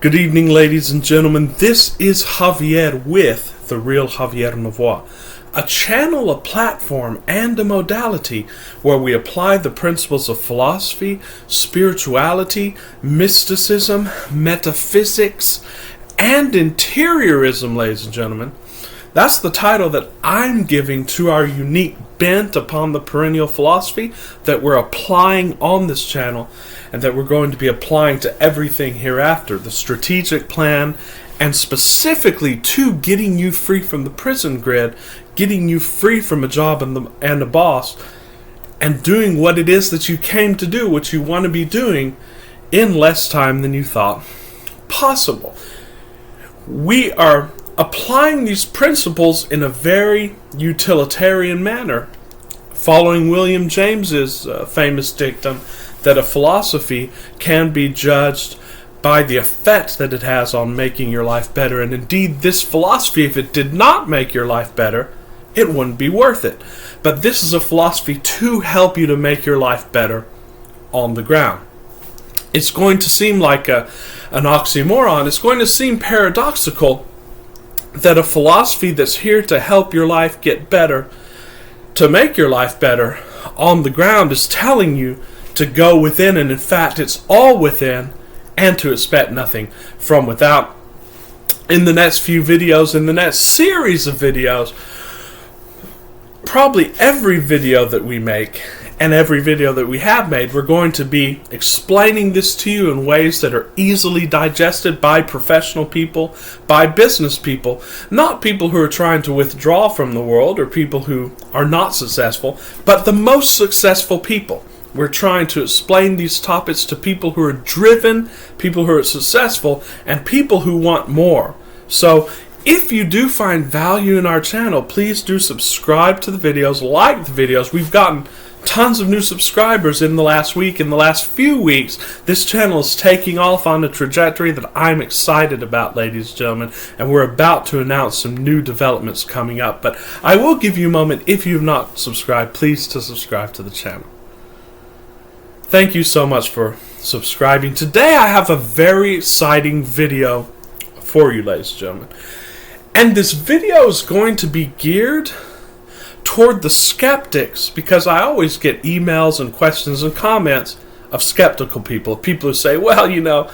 Good evening, ladies and gentlemen. This is Javier with The Real Javier Novoa, a channel, a platform, and a modality where we apply the principles of philosophy, spirituality, mysticism, metaphysics, and interiorism, ladies and gentlemen. That's the title that I'm giving to our unique bent upon the perennial philosophy that we're applying on this channel and that we're going to be applying to everything hereafter. The strategic plan, and specifically to getting you free from the prison grid, getting you free from a job and a boss, and doing what it is that you came to do, what you want to be doing, in less time than you thought possible. We are applying these principles in a very utilitarian manner, following William James's famous dictum that a philosophy can be judged by the effect that it has on making your life better. And indeed, this philosophy, if it did not make your life better, it wouldn't be worth it. But this is a philosophy to help you to make your life better on the ground. It's going to seem like an oxymoron. It's going to seem paradoxical that a philosophy that's here to help your life get better, to make your life better on the ground, is telling you to go within, and in fact it's all within, and to expect nothing from without. In the next few videos, in the next series of videos, probably every video that we make and every video that we have made, we're going to be explaining this to you in ways that are easily digested by professional people, by business people, not people who are trying to withdraw from the world or people who are not successful, but the most successful people. We're trying to explain these topics to people who are driven, people who are successful, and people who want more. So, if you do find value in our channel, please do subscribe to the videos, like the videos. We've gotten tons of new subscribers in the last week. In the last few weeks, this channel is taking off on a trajectory that I'm excited about, ladies and gentlemen, and we're about to announce some new developments coming up. But I will give you a moment, if you've not subscribed, please to subscribe to the channel. Thank you so much for subscribing. Today I have a very exciting video for you, ladies and gentlemen. And this video is going to be geared toward the skeptics, because I always get emails and questions and comments of skeptical people who say, well, you know,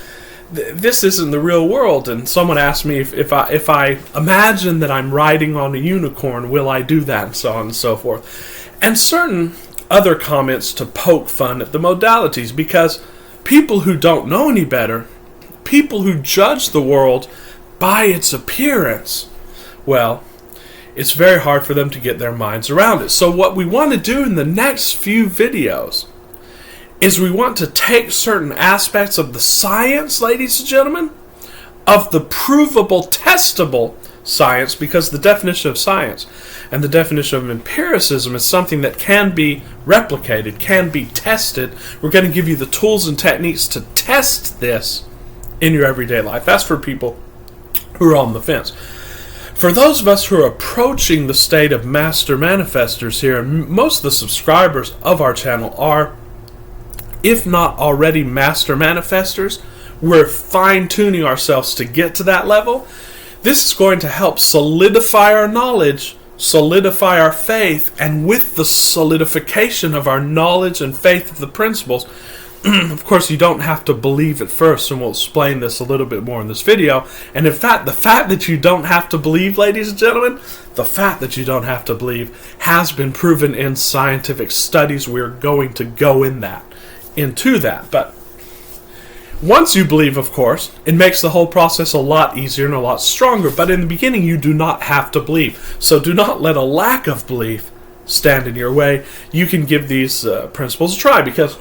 this isn't the real world. And someone asked me if I imagine that I'm riding on a unicorn, will I do that, and so on and so forth. And certain other comments to poke fun at the modalities, because people who don't know any better, people who judge the world by its appearance, well, it's very hard for them to get their minds around it. So what we want to do in the next few videos is we want to take certain aspects of the science, ladies and gentlemen, of the provable, testable science, because the definition of science and the definition of empiricism is something that can be replicated, can be tested. We're going to give you the tools and techniques to test this in your everyday life. That's for people who are on the fence. For those of us who are approaching the state of master manifestors here, and most of the subscribers of our channel are, if not already master manifestors, we're fine-tuning ourselves to get to that level. This is going to help solidify our knowledge, solidify our faith, and with the solidification of our knowledge and faith of the principles, of course, you don't have to believe at first, and we'll explain this a little bit more in this video. And in fact, the fact that you don't have to believe, ladies and gentlemen, the fact that you don't have to believe has been proven in scientific studies. We're going to go into that. But once you believe, of course, it makes the whole process a lot easier and a lot stronger. But in the beginning, you do not have to believe. So do not let a lack of belief stand in your way. You can give these principles a try, because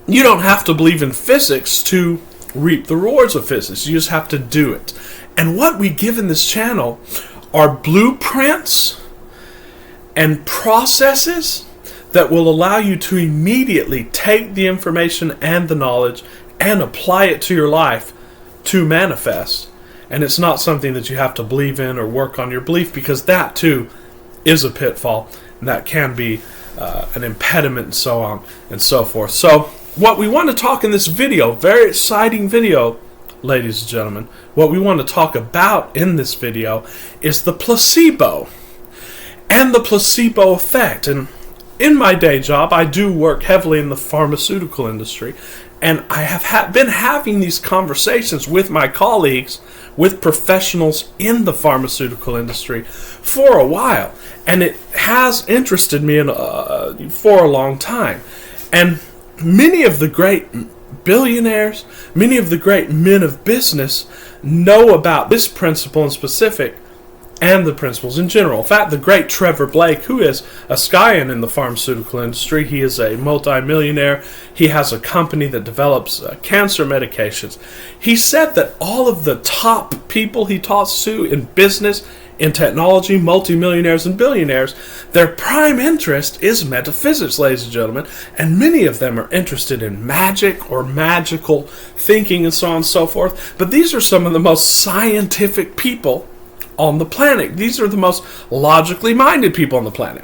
you don't have to believe in physics to reap the rewards of physics. You just have to do it. And what we give in this channel are blueprints and processes that will allow you to immediately take the information and the knowledge and apply it to your life to manifest. And it's not something that you have to believe in or work on your belief, because that too is a pitfall, and that can be an impediment, and so on and so forth. So what we want to talk in this video, very exciting video, ladies and gentlemen, what we want to talk about in this video is the placebo and the placebo effect. And in my day job, I do work heavily in the pharmaceutical industry, and I have been having these conversations with my colleagues, with professionals in the pharmaceutical industry for a while, and it has interested me for a long time. And many of the great billionaires, many of the great men of business know about this principle in specific and the principles in general. In fact, the great Trevor Blake, who is a scion in the pharmaceutical industry, he is a multimillionaire. He has a company that develops cancer medications. He said that all of the top people he talks to in business, in technology, multimillionaires and billionaires, their prime interest is metaphysics, ladies and gentlemen, and many of them are interested in magic or magical thinking and so on and so forth. But these are some of the most scientific people on the planet. These are the most logically minded people on the planet.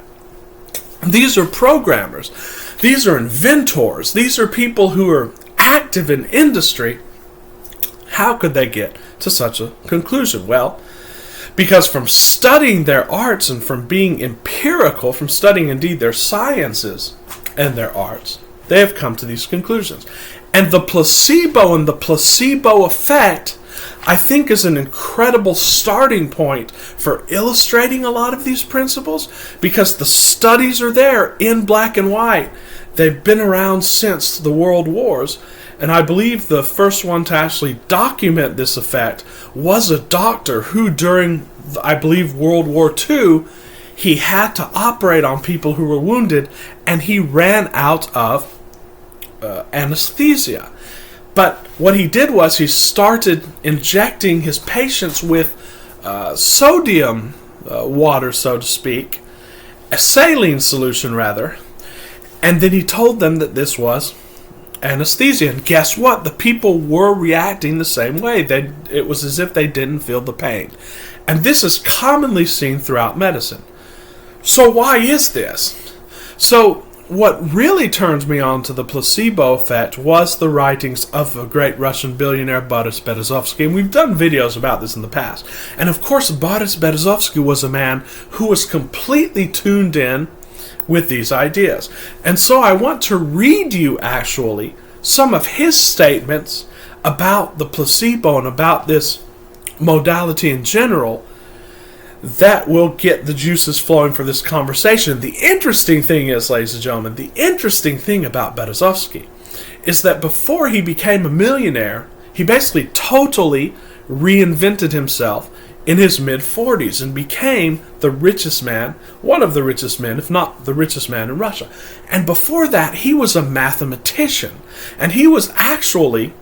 These are programmers. These are inventors. These are people who are active in industry. How could they get to such a conclusion? Well, because from studying their arts and from being empirical, from studying indeed their sciences and their arts, they have come to these conclusions. And the placebo and the placebo effect, I think, is an incredible starting point for illustrating a lot of these principles, because the studies are there in black and white. They've been around since the World Wars, and I believe the first one to actually document this effect was a doctor who, during, I believe, World War II, he had to operate on people who were wounded, and he ran out of anesthesia. But what he did was he started injecting his patients with sodium water, so to speak, a saline solution rather, and then he told them that this was anesthesia. And guess what? The people were reacting the same way. It was as if they didn't feel the pain. And this is commonly seen throughout medicine. So why is this? So what really turned me on to the placebo effect was the writings of a great Russian billionaire, Boris Berezovsky, and we've done videos about this in the past. And of course, Boris Berezovsky was a man who was completely tuned in with these ideas. And so I want to read you actually some of his statements about the placebo and about this modality in general that will get the juices flowing for this conversation. The interesting thing is, ladies and gentlemen, the interesting thing about Berezovsky is that before he became a millionaire, he basically totally reinvented himself in his mid-40s and became the richest man, one of the richest men, if not the richest man in Russia. And before that, he was a mathematician, and he was actually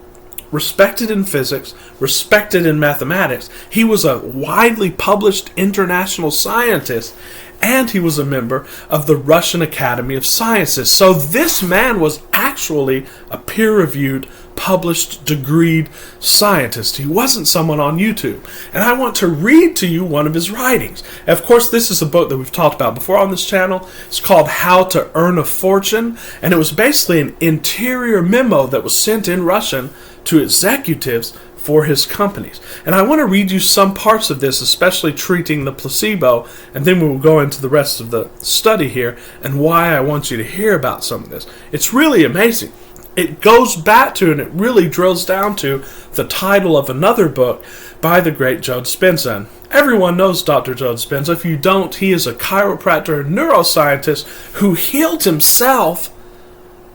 respected in physics, respected in mathematics. He was a widely published international scientist, and he was a member of the Russian Academy of Sciences. So this man was actually a peer-reviewed, published, degreed scientist. He wasn't someone on YouTube. And I want to read to you one of his writings. Of course, this is a book that we've talked about before on this channel. It's called How to Earn a Fortune, and it was basically an interior memo that was sent in Russian to executives for his companies. And I want to read you some parts of this, especially treating the placebo, and then we will go into the rest of the study here and why I want you to hear about some of this. It's really amazing. It goes back to, and it really drills down to, the title of another book by the great Joe Dispenza. And everyone knows Dr. Joe Dispenza. If you don't, he is a chiropractor and neuroscientist who healed himself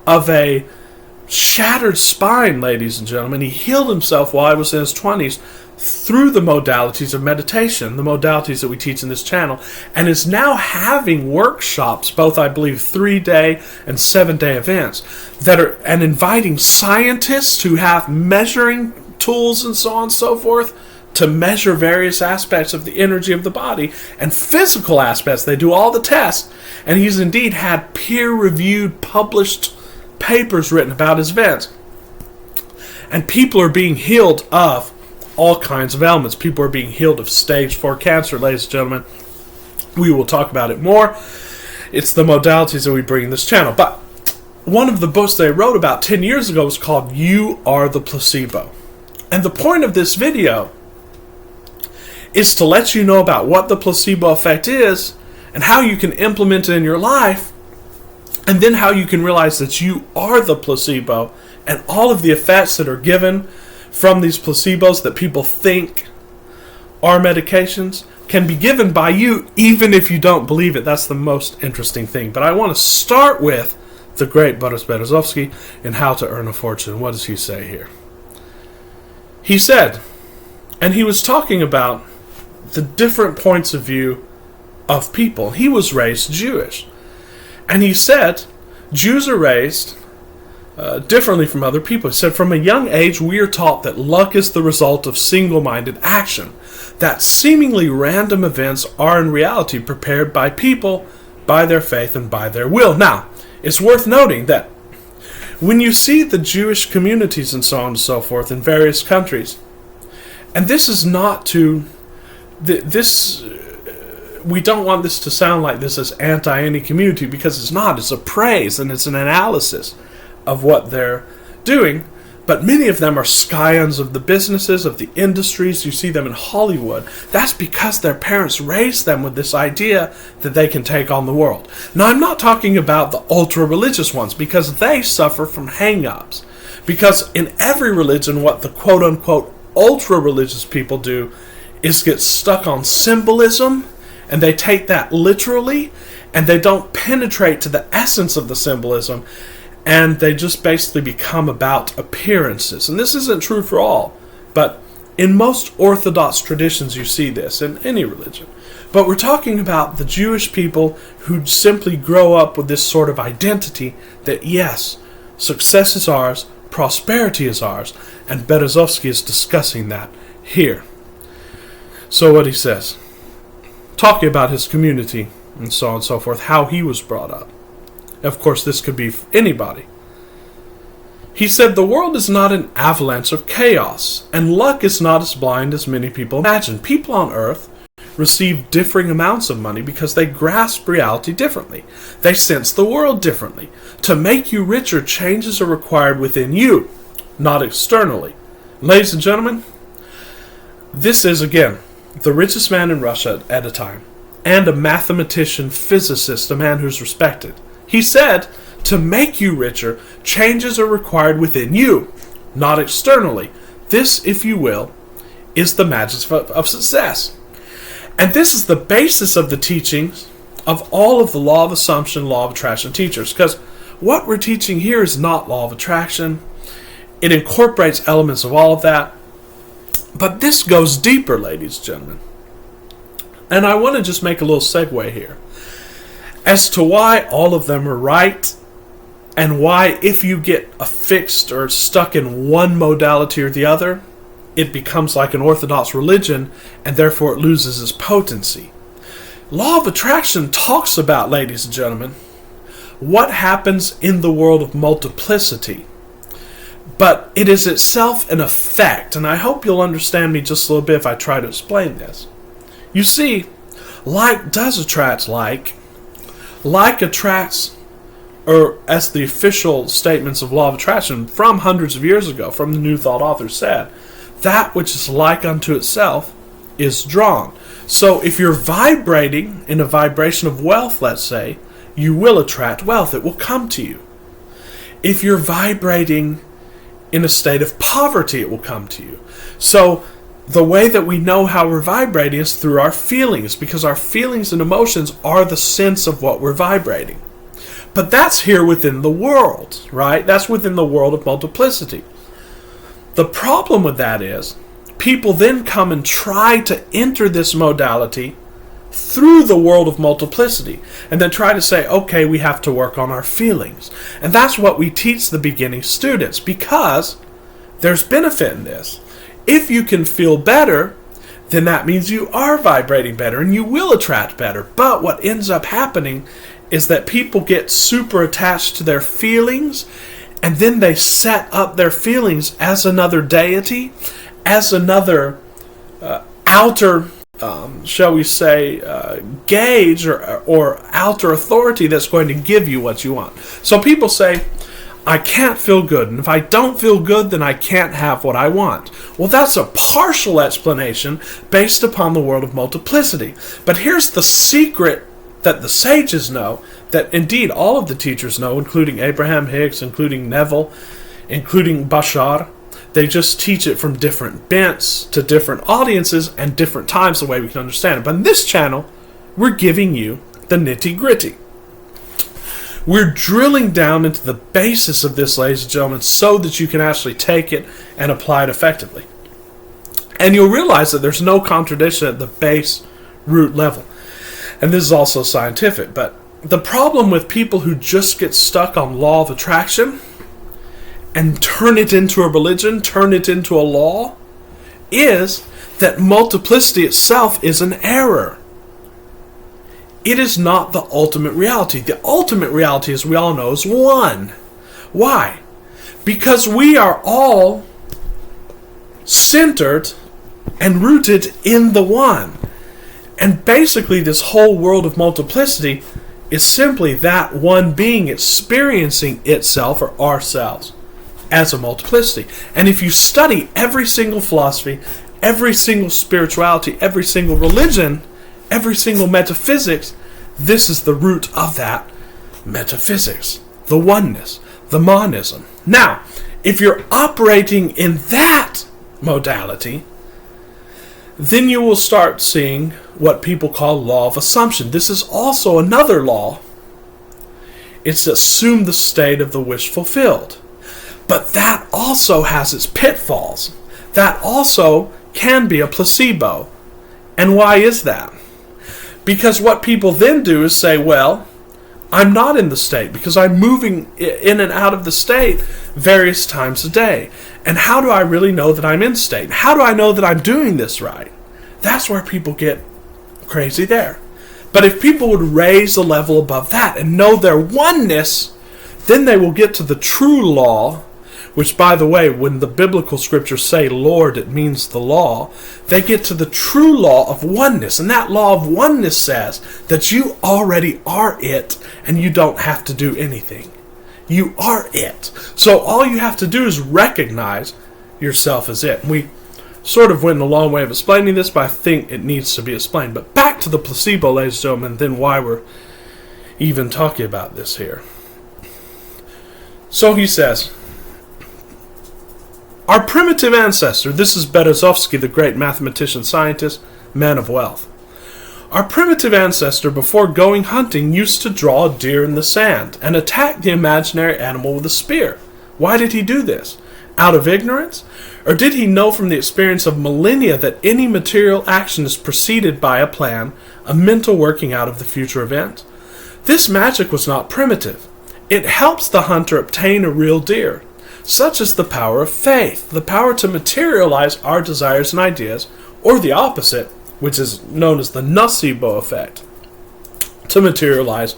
of a shattered spine, ladies and gentlemen. He healed himself while he was in his 20s through the modalities of meditation, the modalities that we teach in this channel, and is now having workshops, both I believe 3-day and 7-day events, that are, and inviting scientists who have measuring tools and so on and so forth to measure various aspects of the energy of the body and physical aspects. They do all the tests, and he's indeed had peer-reviewed, published papers written about his events. And people are being healed of all kinds of ailments. People are being healed of stage 4 cancer, ladies and gentlemen. We will talk about it more. It's the modalities that we bring in this channel. But one of the books they wrote about 10 years ago was called You Are the Placebo. And the point of this video is to let you know about what the placebo effect is and how you can implement it in your life, and then how you can realize that you are the placebo, and all of the effects that are given from these placebos that people think are medications can be given by you even if you don't believe it. That's the most interesting thing. But I want to start with the great Boris Berezovsky in How to Earn a Fortune. What does he say here? He said, and he was talking about the different points of view of people. He was raised Jewish. And he said, Jews are raised differently from other people. He said, from a young age, we are taught that luck is the result of single-minded action, that seemingly random events are in reality prepared by people, by their faith, and by their will. Now, it's worth noting that when you see the Jewish communities and so on and so forth in various countries, and this is not to... we don't want this to sound like this is anti any community, because it's not. It's a praise and it's an analysis of what they're doing. But many of them are scions of the businesses, of the industries. You see them in Hollywood. That's because their parents raised them with this idea that they can take on the world. Now, I'm not talking about the ultra-religious ones, because they suffer from hang-ups. Because in every religion, what the quote-unquote ultra-religious people do is get stuck on symbolism, and they take that literally, and they don't penetrate to the essence of the symbolism, and they just basically become about appearances. And this isn't true for all, but in most Orthodox traditions you see this, in any religion. But we're talking about the Jewish people who simply grow up with this sort of identity that, yes, success is ours, prosperity is ours, and Berezovsky is discussing that here. So what he says, talking about his community and so on and so forth, how he was brought up. Of course, this could be anybody. He said, the world is not an avalanche of chaos, and luck is not as blind as many people imagine. People on earth receive differing amounts of money because they grasp reality differently. They sense the world differently. To make you richer, changes are required within you, not externally. Ladies and gentlemen, this is, again, the richest man in Russia at a time, and a mathematician, physicist, a man who's respected. He said, to make you richer, changes are required within you, not externally. This, if you will, is the magic of success. And this is the basis of the teachings of all of the law of assumption, law of attraction teachers. Because what we're teaching here is not law of attraction. It incorporates elements of all of that. But this goes deeper, ladies and gentlemen. And I want to just make a little segue here as to why all of them are right, and why if you get affixed or stuck in one modality or the other, it becomes like an Orthodox religion, and therefore it loses its potency. Law of attraction talks about, ladies and gentlemen, what happens in the world of multiplicity. But it is itself an effect, and I hope you'll understand me just a little bit if I try to explain this. You see, like does attract like attracts, or as the official statements of law of attraction from hundreds of years ago, from the New Thought authors said, that which is like unto itself is drawn. So if you're vibrating in a vibration of wealth, let's say, you will attract wealth. It will come to you. If you're vibrating in a state of poverty, it will come to you. So the way that we know how we're vibrating is through our feelings, because our feelings and emotions are the sense of what we're vibrating. But that's here within the world, right? That's within the world of multiplicity. The problem with that is people then come and try to enter this modality through the world of multiplicity, and then try to say, okay, we have to work on our feelings. And that's what we teach the beginning students, because there's benefit in this. If you can feel better, then that means you are vibrating better and you will attract better. But what ends up happening is that people get super attached to their feelings, and then they set up their feelings as another deity, as another outer shall we say, gauge or outer authority that's going to give you what you want. So people say, I can't feel good, and if I don't feel good, then I can't have what I want. Well, that's a partial explanation based upon the world of multiplicity. But here's the secret that the sages know, that indeed all of the teachers know, including Abraham Hicks, including Neville, including Bashar. They just teach it from different bents to different audiences and different times the way we can understand it. But in this channel, we're giving you the nitty-gritty. We're drilling down into the basis of this, ladies and gentlemen, so that you can actually take it and apply it effectively. And you'll realize that there's no contradiction at the base root level. And this is also scientific, but the problem with people who just get stuck on law of attraction and turn it into a religion, turn it into a law, is that multiplicity itself is an error. It is not the ultimate reality. The ultimate reality, as we all know, is one. Why? Because we are all centered and rooted in the one. And basically this whole world of multiplicity is simply that one being experiencing itself or ourselves as a multiplicity. And if you study every single philosophy, every single spirituality, every single religion, every single metaphysics, this is the root of that metaphysics, the oneness, the monism. Now, if you're operating in that modality, then you will start seeing what people call law of assumption. This is also another law. It's assume the state of the wish fulfilled. But that also has its pitfalls. That also can be a placebo. And why is that? Because what people then do is say, well, I'm not in the state because I'm moving in and out of the state various times a day. And how do I really know that I'm in state? How do I know that I'm doing this right? That's where people get crazy there. But if people would raise the level above that and know their oneness, then they will get to the true law, which, by the way, when the biblical scriptures say Lord, it means the law. They get to the true law of oneness. And that law of oneness says that you already are it and you don't have to do anything. You are it. So all you have to do is recognize yourself as it. And we sort of went a long way of explaining this, but I think it needs to be explained. But back to the placebo, ladies and gentlemen, then why we're even talking about this here. So he says, our primitive ancestor, this is Berezovsky, the great mathematician, scientist, man of wealth. Our primitive ancestor, before going hunting, used to draw a deer in the sand and attack the imaginary animal with a spear. Why did he do this? Out of ignorance? Or did he know from the experience of millennia that any material action is preceded by a plan, a mental working out of the future event? This magic was not primitive. It helps the hunter obtain a real deer. Such is the power of faith, the power to materialize our desires and ideas, or the opposite, which is known as the nocebo effect, to materialize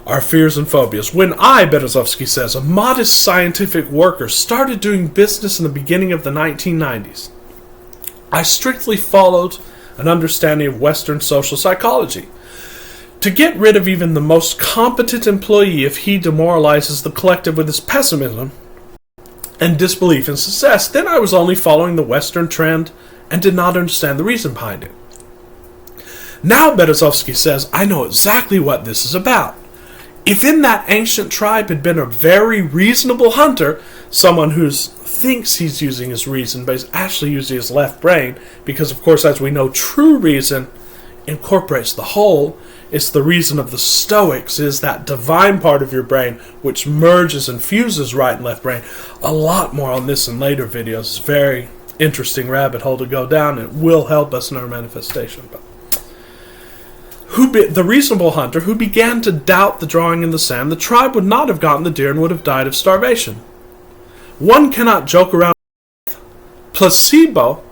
our fears and phobias. When I, Berezovsky says, a modest scientific worker, started doing business in the beginning of the 1990s, I strictly followed an understanding of Western social psychology. To get rid of even the most competent employee if he demoralizes the collective with his pessimism and disbelief in success, then I was only following the Western trend and did not understand the reason behind it. Now, Berezovsky says, I know exactly what this is about. If in that ancient tribe had been a very reasonable hunter, someone who thinks he's using his reason but is actually using his left brain, because of course, as we know, true reason incorporates the whole. It's the reason of the Stoics, is that divine part of your brain which merges and fuses right and left brain. A lot more on this in later videos. It's a very interesting rabbit hole to go down. It will help us in our manifestation. But the reasonable hunter who began to doubt the drawing in the sand, the tribe would not have gotten the deer and would have died of starvation. One cannot joke around with placebo,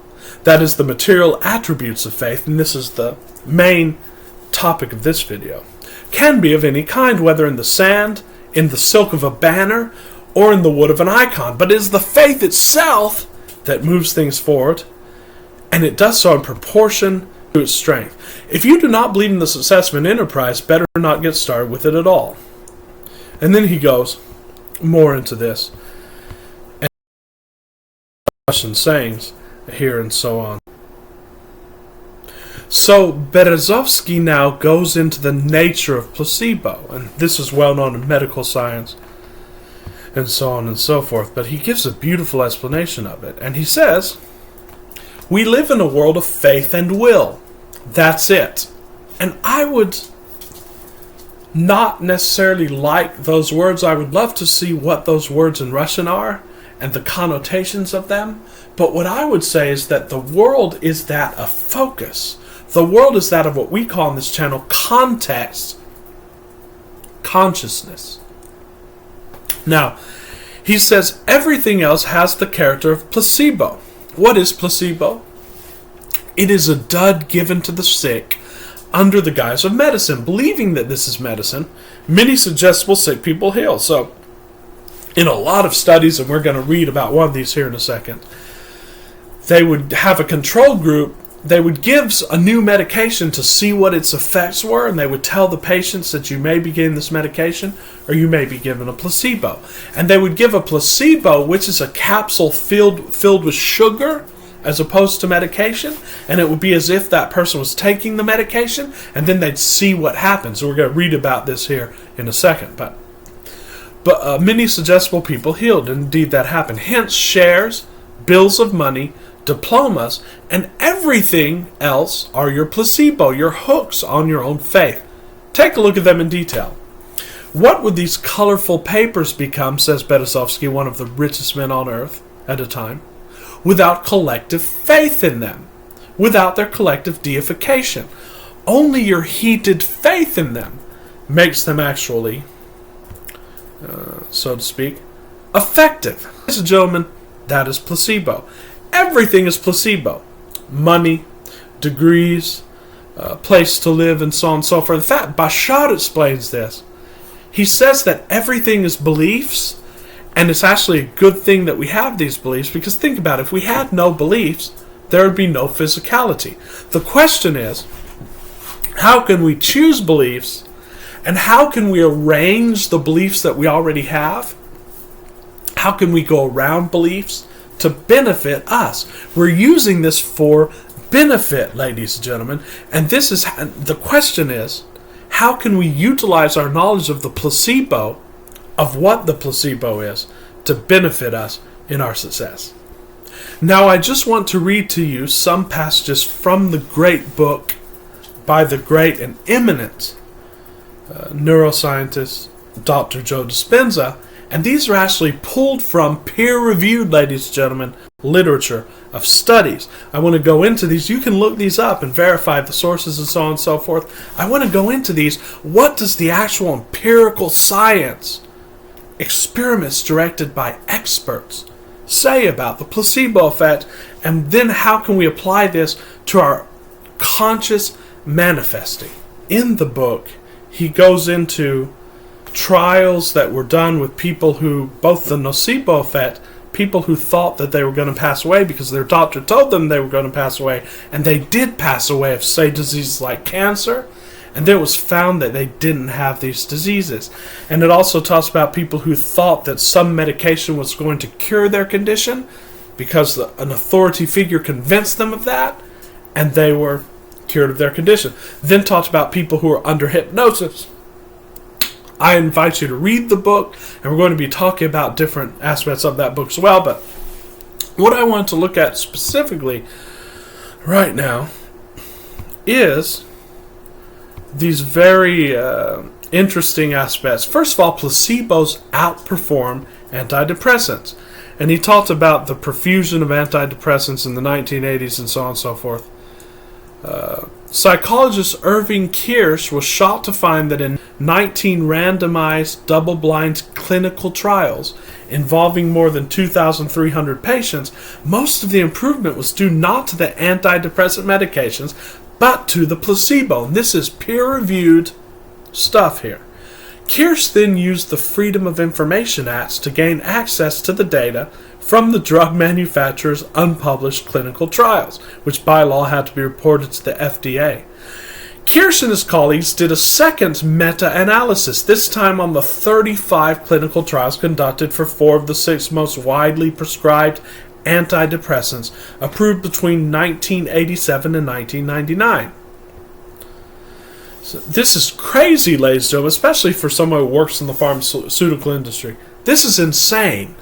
that is the material attributes of faith, and this is the main topic of this video, can be of any kind, whether in the sand, in the silk of a banner, or in the wood of an icon. But it is the faith itself that moves things forward, and it does so in proportion to its strength. If you do not believe in the success of an enterprise, better not get started with it at all. And then he goes more into this. And Russian sayings here and so on. So Berezovsky now goes into the nature of placebo, and this is well known in medical science and so on and so forth, but he gives a beautiful explanation of it. And he says, we live in a world of faith and will. That's it. And I would not necessarily like those words. I would love to see what those words in Russian are and the connotations of them. But what I would say is that the world is that of focus. The world is that of what we call in this channel context, consciousness. Now, he says everything else has the character of placebo. What is placebo? It is a dud given to the sick under the guise of medicine. Believing that this is medicine, many suggestible sick people heal. So, in a lot of studies, and we're going to read about one of these here in a second, they would have a control group. They would give a new medication to see what its effects were, and they would tell the patients that you may be getting this medication or you may be given a placebo. And they would give a placebo, which is a capsule filled with sugar as opposed to medication, and it would be as if that person was taking the medication, and then they'd see what happens. So we're going to read about this here in a second. But many suggestible people healed, and indeed that happened. Hence shares, bills of money, diplomas, and everything else are your placebo, your hooks on your own faith. Take a look at them in detail. What would these colorful papers become, says Berezovsky, one of the richest men on earth at a time, without collective faith in them, without their collective deification? Only your heated faith in them makes them actually, so to speak, effective. Ladies and gentlemen, that is placebo. Everything is placebo. Money, degrees, place to live, and so on and so forth. In fact, Bashar explains this. He says that everything is beliefs, and it's actually a good thing that we have these beliefs, because think about it, if we had no beliefs, there would be no physicality. The question is, how can we choose beliefs, and how can we arrange the beliefs that we already have? How can we go around beliefs to benefit us? We're using this for benefit, ladies and gentlemen. And the question is, how can we utilize our knowledge of the placebo, of what the placebo is, to benefit us in our success? Now, I just want to read to you some passages from the great book by the great and eminent neuroscientist, Dr. Joe Dispenza. And these are actually pulled from peer-reviewed, ladies and gentlemen, literature of studies. I want to go into these. You can look these up and verify the sources and so on and so forth. I want to go into these. What does the actual empirical science, experiments directed by experts, say about the placebo effect? And then how can we apply this to our conscious manifesting? In the book, he goes into trials that were done with people who, both the nocebo effect, people who thought that they were going to pass away because their doctor told them they were going to pass away, and they did pass away of, say, diseases like cancer, and then it was found that they didn't have these diseases. And it also talks about people who thought that some medication was going to cure their condition because an authority figure convinced them of that, and they were cured of their condition. Then talks about people who are under hypnosis. I invite you to read the book, and we're going to be talking about different aspects of that book as well. But what I want to look at specifically right now is these very interesting aspects. First of all, placebos outperform antidepressants. And he talked about the profusion of antidepressants in the 1980s and so on and so forth. Psychologist Irving Kirsch was shocked to find that in 19 randomized, double-blind clinical trials involving more than 2,300 patients, most of the improvement was due not to the antidepressant medications, but to the placebo. And this is peer-reviewed stuff here. Kearse then used the Freedom of Information Acts to gain access to the data from the drug manufacturer's unpublished clinical trials, which by law had to be reported to the FDA. Kearse and his colleagues did a second meta-analysis, this time on the 35 clinical trials conducted for 4 of the 6 most widely prescribed antidepressants approved between 1987 and 1999. So this is crazy, ladies and gentlemen, especially for someone who works in the pharmaceutical industry. This is insane.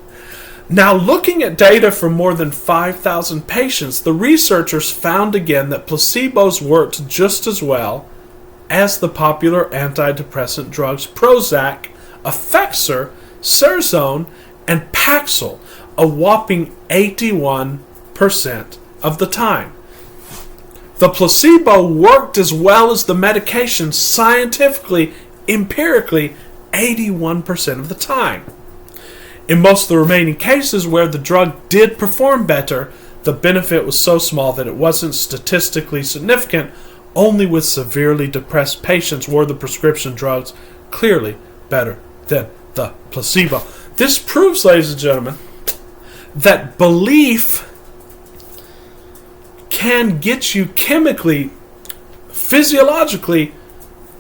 Now, looking at data from more than 5,000 patients, the researchers found again that placebos worked just as well as the popular antidepressant drugs Prozac, Effexor, Serzone, and Paxil, a whopping 81% of the time. The placebo worked as well as the medication scientifically, empirically, 81% of the time. In most of the remaining cases where the drug did perform better, the benefit was so small that it wasn't statistically significant. Only with severely depressed patients were the prescription drugs clearly better than the placebo. This proves, ladies and gentlemen, that belief can get you chemically, physiologically,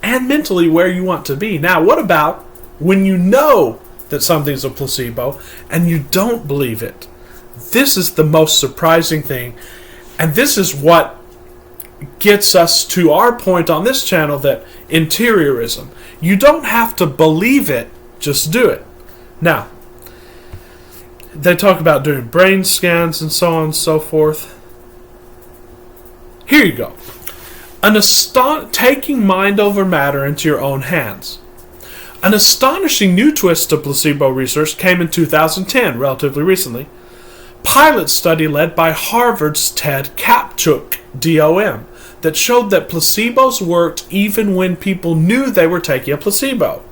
and mentally where you want to be. Now, what about when you know that something's a placebo and you don't believe it? This is the most surprising thing, and this is what gets us to our point on this channel, that interiorism. You don't have to believe it, just do it. Now, they talk about doing brain scans and so on and so forth. Here you go. Taking mind over matter into your own hands. An astonishing new twist to placebo research came in 2010, relatively recently. Pilot study led by Harvard's Ted Kapchuk, DOM, that showed that placebos worked even when people knew they were taking a placebo.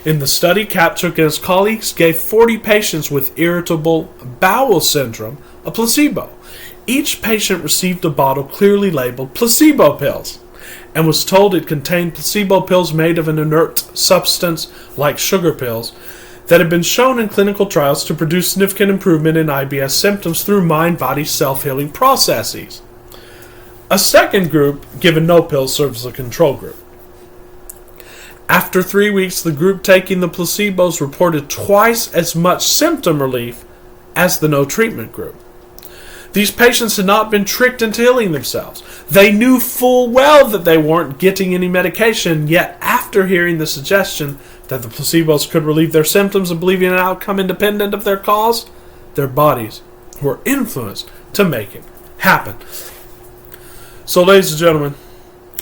In the study, Kapchuk and his colleagues gave 40 patients with irritable bowel syndrome a placebo. Each patient received a bottle clearly labeled placebo pills, and was told it contained placebo pills made of an inert substance like sugar pills that had been shown in clinical trials to produce significant improvement in IBS symptoms through mind-body self-healing processes. A second group, given no pills, served as a control group. After 3 weeks, the group taking the placebos reported twice as much symptom relief as the no treatment group. These patients had not been tricked into healing themselves. They knew full well that they weren't getting any medication, yet after hearing the suggestion that the placebos could relieve their symptoms and believing an outcome independent of their cause, their bodies were influenced to make it happen. So, ladies and gentlemen,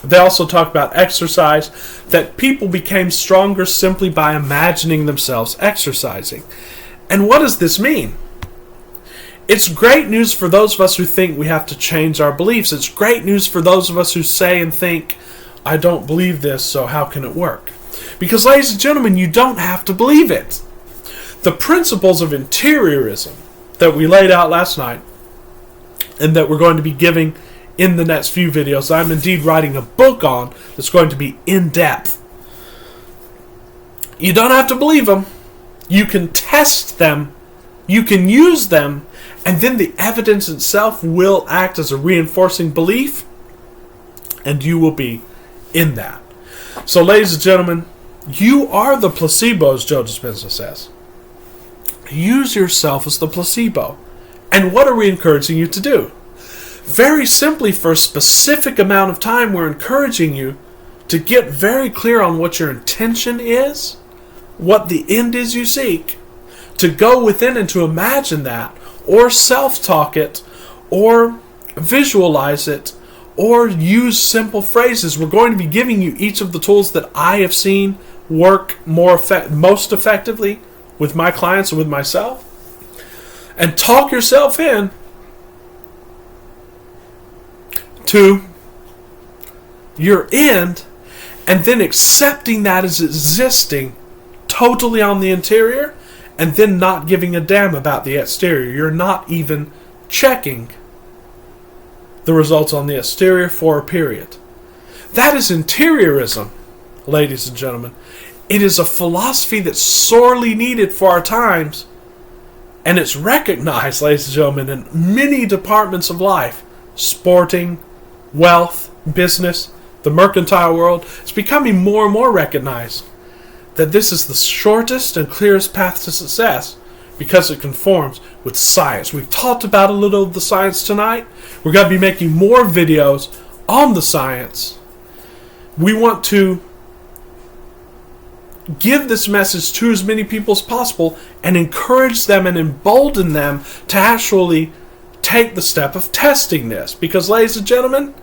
they also talk about exercise, that people became stronger simply by imagining themselves exercising. And what does this mean? It's great news for those of us who think we have to change our beliefs. It's great news for those of us who say and think, I don't believe this, so how can it work? Because, ladies and gentlemen, you don't have to believe it. The principles of interiorism that we laid out last night, and that we're going to be giving in the next few videos, I'm indeed writing a book on, that's going to be in-depth. You don't have to believe them. You can test them. You can use them. And then the evidence itself will act as a reinforcing belief, and you will be in that. So, ladies and gentlemen, you are the placebo, as Joe Dispenza says. Use yourself as the placebo. And what are we encouraging you to do? Very simply, for a specific amount of time, we're encouraging you to get very clear on what your intention is, what the end is you seek, to go within and to imagine that, or self-talk it, or visualize it, or use simple phrases. We're going to be giving you each of the tools that I have seen work most effectively with my clients and with myself. And talk yourself in to your end, and then accepting that as existing totally on the interior, and then not giving a damn about the exterior. You're not even checking the results on the exterior for a period. That is interiorism, ladies and gentlemen. It is a philosophy that's sorely needed for our times, and it's recognized, ladies and gentlemen, in many departments of life. Sporting, wealth, business, the mercantile world. It's becoming more and more recognized that this is the shortest and clearest path to success because it conforms with science. We've talked about a little of the science tonight. We're going to be making more videos on the science. We want to give this message to as many people as possible and encourage them and embolden them to actually take the step of testing this. Because, ladies and gentlemen,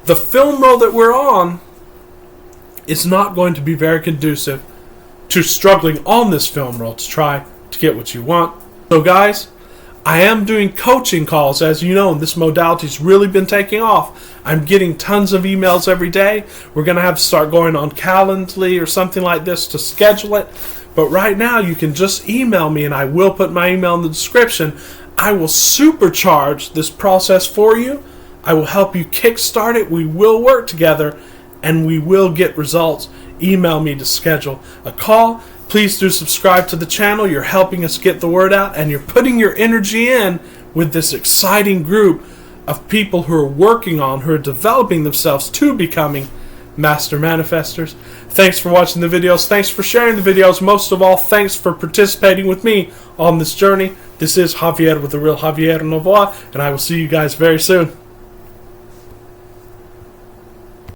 the film roll that we're on is not going to be very conducive to struggling on this film roll to try to get what you want. So guys, I am doing coaching calls, as you know, and this modality's really been taking off. I'm getting tons of emails every day. We're going to have to start going on Calendly or something like this to schedule it. But right now, you can just email me, and I will put my email in the description. I will supercharge this process for you. I will help you kickstart it. We will work together, and we will get results. Email me to schedule a call. Please do subscribe to the channel. You're helping us get the word out, and you're putting your energy in with this exciting group of people who are working on, who are developing themselves to becoming master manifestors. Thanks for watching the videos. Thanks for sharing the videos. Most of all, thanks for participating with me on this journey. This is Javier with The Real Javier Novoa, and I will see you guys very soon.